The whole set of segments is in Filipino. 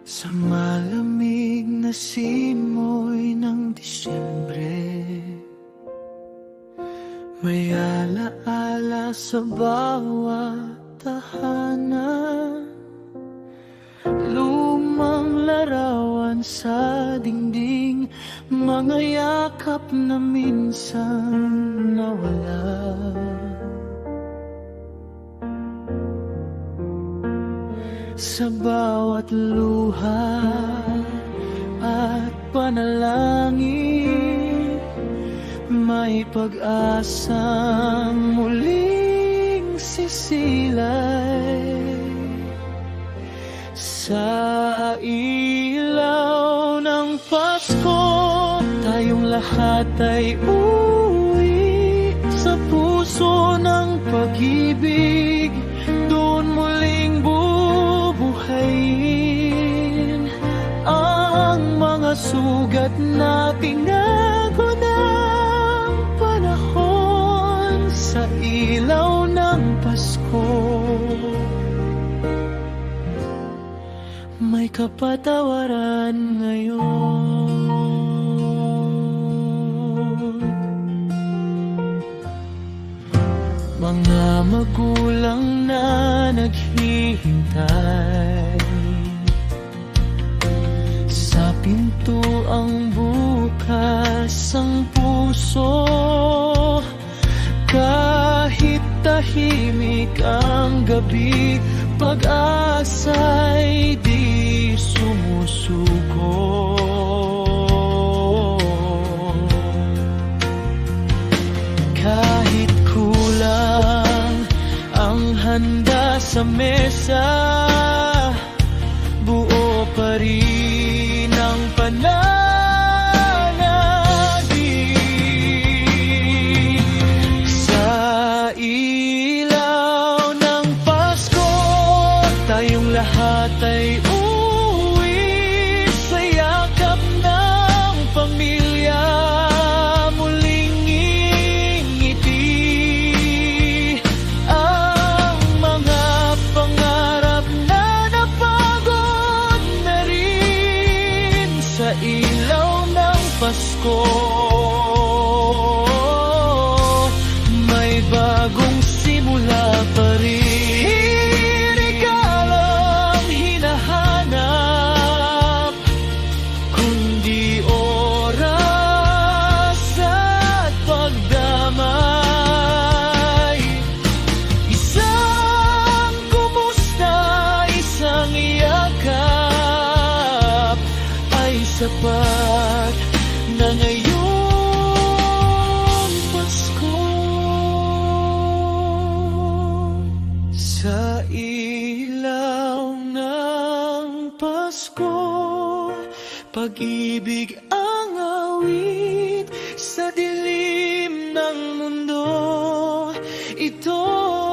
Sa malamig na simoy ng Disyembre, may alaala sa bawat tahanan. Lumang larawan sa dingding, mga yakap na minsan nawala. Sa bawat luha at panalangin, may pag-asang muling sisilay. Sa ilaw ng Pasko, tayong lahat ay uuwi sa puso ng pag-ibig. Doon muling bubuhayin ang mga sugat na tinago ng panahon. Sa ilaw ng Pasko, may kapatawaran ngayon. Mga magulang na naghihintay sa pinto, ang bukas ang puso. Kahit tahimik ang gabi, pag-asa'y di sumusuko. Kahit kulang ang handa sa mesa, buo pa rin ang pananabik. Sa ilaw ng Pasko, tayong lahat ay uuwi sa yakap ng pamilya. Muling ngiti ang mga pangarap na napagod na rin. Sa ilaw ng Pasko, may bagong simula pa rin. Sapat na ngayong Pasko. Sa ilaw ng Pasko, pag-ibig ang awit sa dilim ng mundo. Ito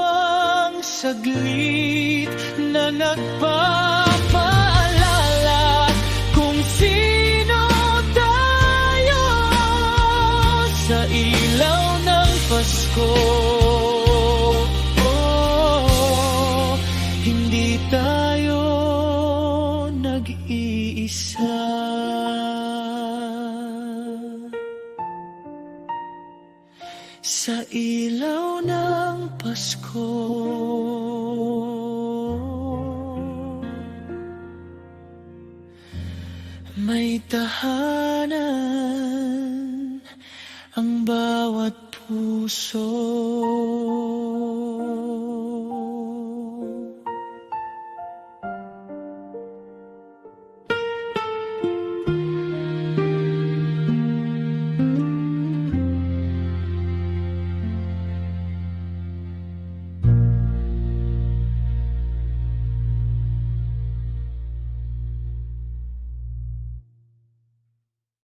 ang saglit na nagpapaalala kung sino tayo. Sa ilaw ng Pasko, hindi tayo nag-iisa. Sa ilaw ng Pasko, may tahanan ang bawat puso.